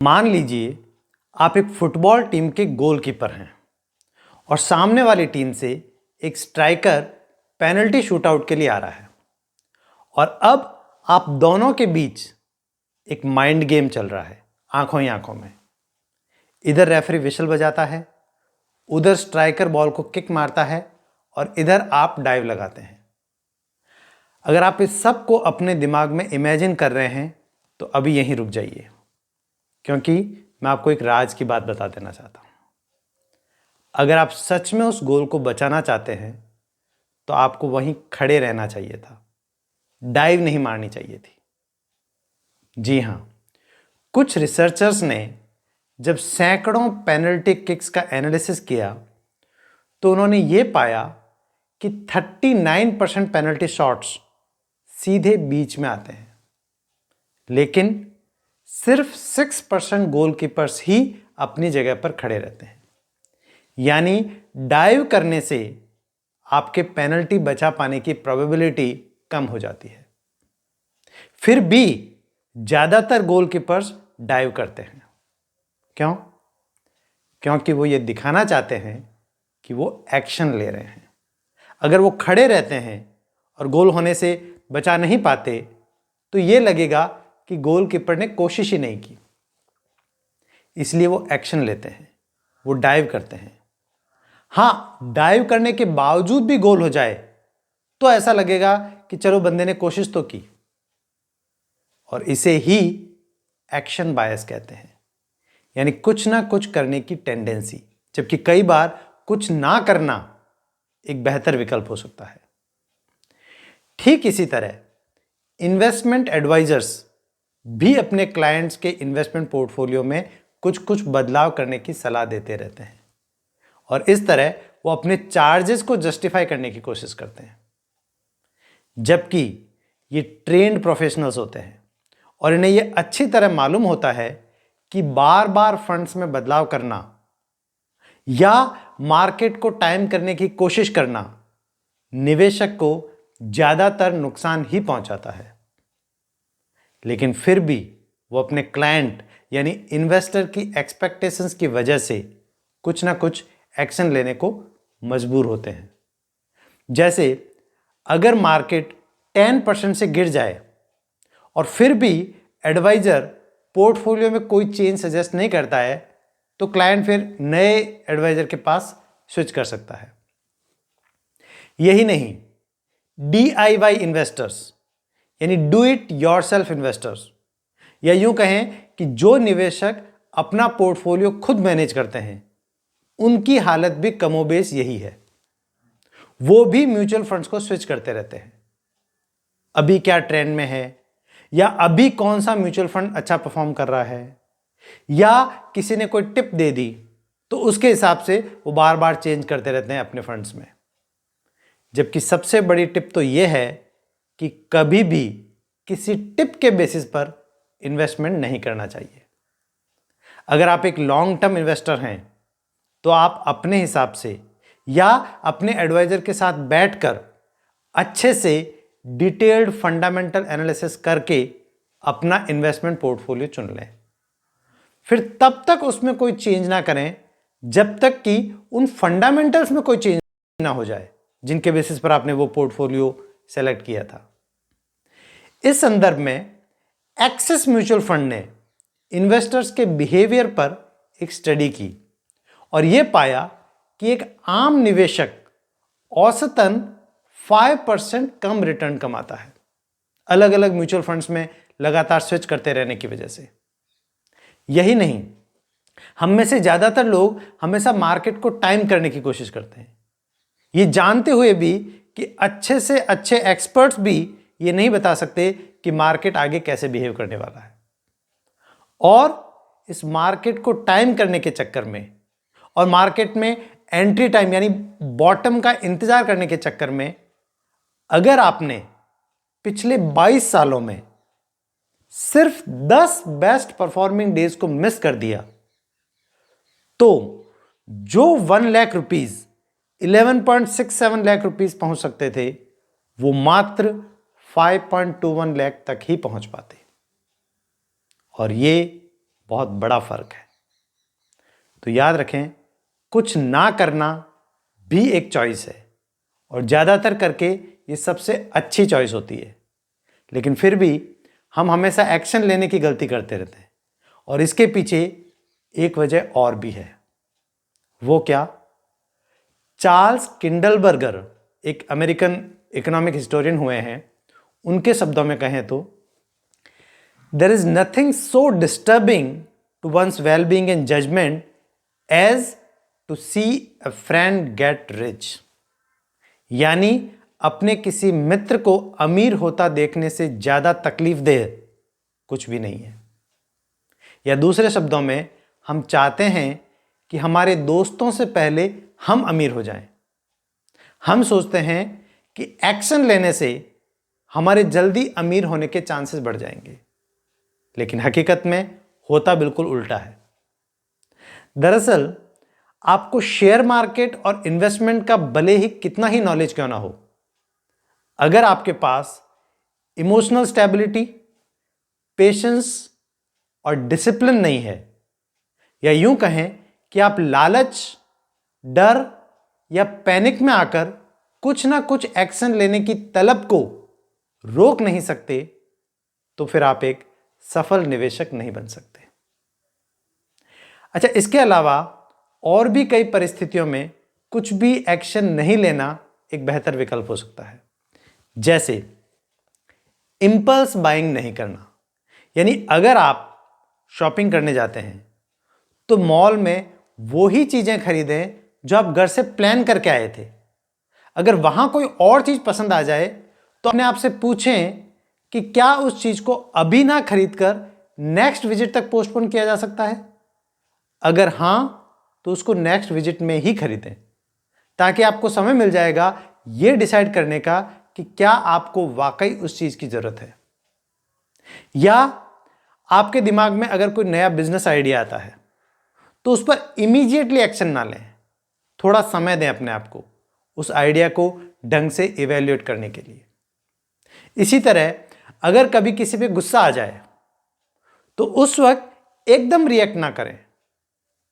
मान लीजिए आप एक फुटबॉल टीम के गोलकीपर हैं और सामने वाली टीम से एक स्ट्राइकर पेनल्टी शूटआउट के लिए आ रहा है और अब आप दोनों के बीच एक माइंड गेम चल रहा है, आंखों ही आंखों में। इधर रेफरी विशल बजाता है, उधर स्ट्राइकर बॉल को किक मारता है और इधर आप डाइव लगाते हैं। अगर आप इस सब को अपने दिमाग में इमेजिन कर रहे हैं तो अभी यहीं रुक जाइए, क्योंकि मैं आपको एक राज की बात बता देना चाहता हूं। अगर आप सच में उस गोल को बचाना चाहते हैं तो आपको वहीं खड़े रहना चाहिए था, डाइव नहीं मारनी चाहिए थी। जी हां, कुछ रिसर्चर्स ने जब सैकड़ों पेनल्टी किक्स का एनालिसिस किया तो उन्होंने ये पाया कि 39% पेनल्टी शॉट्स सीधे बीच में आते हैं, लेकिन सिर्फ 6% गोलकीपर्स ही अपनी जगह पर खड़े रहते हैं। यानी डाइव करने से आपके पेनल्टी बचा पाने की प्रोबेबिलिटी कम हो जाती है। फिर भी ज्यादातर गोलकीपर्स डाइव करते हैं। क्यों? क्योंकि वो ये दिखाना चाहते हैं कि वो एक्शन ले रहे हैं। अगर वो खड़े रहते हैं और गोल होने से बचा नहीं पाते तो ये लगेगा कि गोलकीपर ने कोशिश ही नहीं की, इसलिए वो एक्शन लेते हैं, वो डाइव करते हैं। हां, डाइव करने के बावजूद भी गोल हो जाए तो ऐसा लगेगा कि चलो बंदे ने कोशिश तो की, और इसे ही एक्शन बायस कहते हैं। यानी कुछ ना कुछ करने की टेंडेंसी, जबकि कई बार कुछ ना करना एक बेहतर विकल्प हो सकता है। ठीक इसी तरह इन्वेस्टमेंट एडवाइजर्स भी अपने क्लाइंट्स के इन्वेस्टमेंट पोर्टफोलियो में कुछ कुछ बदलाव करने की सलाह देते रहते हैं और इस तरह वो अपने चार्जेस को जस्टिफाई करने की कोशिश करते हैं। जबकि ये ट्रेन्ड प्रोफेशनल्स होते हैं और इन्हें ये अच्छी तरह मालूम होता है कि बार बार फंड्स में बदलाव करना या मार्केट को टाइम करने की कोशिश करना निवेशक को ज्यादातर नुकसान ही पहुंचाता है। लेकिन फिर भी वो अपने क्लाइंट यानी इन्वेस्टर की एक्सपेक्टेशंस की वजह से कुछ ना कुछ एक्शन लेने को मजबूर होते हैं। जैसे अगर मार्केट 10% से गिर जाए और फिर भी एडवाइजर पोर्टफोलियो में कोई चेंज सजेस्ट नहीं करता है तो क्लाइंट फिर नए एडवाइजर के पास स्विच कर सकता है। यही नहीं, DIY इन्वेस्टर्स यानी डू इट योरसेल्फ इन्वेस्टर्स, या यूं कहें कि जो निवेशक अपना पोर्टफोलियो खुद मैनेज करते हैं, उनकी हालत भी कमोबेश यही है। वो भी म्यूचुअल फंड्स को स्विच करते रहते हैं। अभी क्या ट्रेंड में है, या अभी कौन सा म्यूचुअल फंड अच्छा परफॉर्म कर रहा है, या किसी ने कोई टिप दे दी तो उसके हिसाब से वो बार बार चेंज करते रहते हैं अपने फंड्स में। जबकि सबसे बड़ी टिप तो यह है कि कभी भी किसी टिप के बेसिस पर इन्वेस्टमेंट नहीं करना चाहिए। अगर आप एक लॉन्ग टर्म इन्वेस्टर हैं तो आप अपने हिसाब से या अपने एडवाइजर के साथ बैठकर अच्छे से डिटेल्ड फंडामेंटल एनालिसिस करके अपना इन्वेस्टमेंट पोर्टफोलियो चुन लें। फिर तब तक उसमें कोई चेंज ना करें जब तक कि उन फंडामेंटल्स में कोई चेंज ना हो जाए जिनके बेसिस पर आपने वो पोर्टफोलियो सेलेक्ट किया था। इस संदर्भ में एक्सिस म्यूचुअल फंड ने इन्वेस्टर्स के बिहेवियर पर एक स्टडी की और यह पाया कि एक आम निवेशक औसतन 5% कम रिटर्न कमाता है, अलग अलग म्यूचुअल फंड्स में लगातार स्विच करते रहने की वजह से। यही नहीं, हम में से ज्यादातर लोग हमेशा मार्केट को टाइम करने की कोशिश करते हैं, ये जानते हुए भी कि अच्छे से अच्छे एक्सपर्ट्स भी ये नहीं बता सकते कि मार्केट आगे कैसे बिहेव करने वाला है। और इस मार्केट को टाइम करने के चक्कर में और मार्केट में एंट्री टाइम यानी बॉटम का इंतजार करने के चक्कर में अगर आपने पिछले 22 सालों में सिर्फ 10 बेस्ट परफॉर्मिंग डेज को मिस कर दिया तो जो 1 लाख रुपीस 11.67 लाख रुपीस पहुंच सकते थे वो मात्र 5.21 लाख तक ही पहुंच पाते। और ये बहुत बड़ा फर्क है। तो याद रखें, कुछ ना करना भी एक चॉइस है और ज़्यादातर करके ये सबसे अच्छी चॉइस होती है। लेकिन फिर भी हम हमेशा एक्शन लेने की गलती करते रहते हैं और इसके पीछे एक वजह और भी है। वो क्या? चार्ल्स किंडलबर्गर एक अमेरिकन इकोनॉमिक हिस्टोरियन हुए हैं। उनके शब्दों में कहें तो there is nothing so disturbing to one's wellbeing and judgment as to see a friend get rich. यानी अपने किसी मित्र को अमीर होता देखने से ज्यादा तकलीफदेह कुछ भी नहीं है। या दूसरे शब्दों में, हम चाहते हैं कि हमारे दोस्तों से पहले हम अमीर हो जाएं। हम सोचते हैं कि एक्शन लेने से हमारे जल्दी अमीर होने के चांसेस बढ़ जाएंगे, लेकिन हकीकत में होता बिल्कुल उल्टा है। दरअसल आपको शेयर मार्केट और इन्वेस्टमेंट का भले ही कितना ही नॉलेज क्यों ना हो, अगर आपके पास इमोशनल स्टेबिलिटी, पेशेंस और डिसिप्लिन नहीं है, या यूं कहें कि आप लालच, डर या पैनिक में आकर कुछ ना कुछ एक्शन लेने की तलब को रोक नहीं सकते, तो फिर आप एक सफल निवेशक नहीं बन सकते। अच्छा, इसके अलावा और भी कई परिस्थितियों में कुछ भी एक्शन नहीं लेना एक बेहतर विकल्प हो सकता है। जैसे इंपल्स बाइंग नहीं करना। यानी अगर आप शॉपिंग करने जाते हैं तो मॉल में वो ही चीजें खरीदें जो आप घर से प्लान करके आए थे। अगर वहां कोई और चीज पसंद आ जाए तो अपने आप से पूछें कि क्या उस चीज को अभी ना खरीदकर नेक्स्ट विजिट तक पोस्टपोन किया जा सकता है। अगर हां, तो उसको नेक्स्ट विजिट में ही खरीदें, ताकि आपको समय मिल जाएगा यह डिसाइड करने का कि क्या आपको वाकई उस चीज की जरूरत है। या आपके दिमाग में अगर कोई नया बिजनेस आइडिया आता है तो उस पर इमीडिएटली एक्शन ना लें, थोड़ा समय दें अपने आप को उस आइडिया को ढंग से इवैल्यूएट करने के लिए। इसी तरह अगर कभी किसी पे गुस्सा आ जाए तो उस वक्त एकदम रिएक्ट ना करें,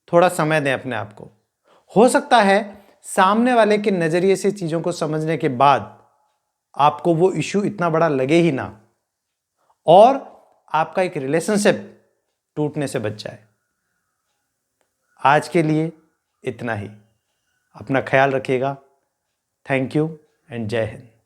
थोड़ा समय दें अपने आप को। हो सकता है सामने वाले के नजरिए से चीजों को समझने के बाद आपको वो इश्यू इतना बड़ा लगे ही ना और आपका एक रिलेशनशिप टूटने से बच जाए। आज के लिए इतना ही। अपना ख्याल रखिएगा। थैंक यू एंड जय हिंद।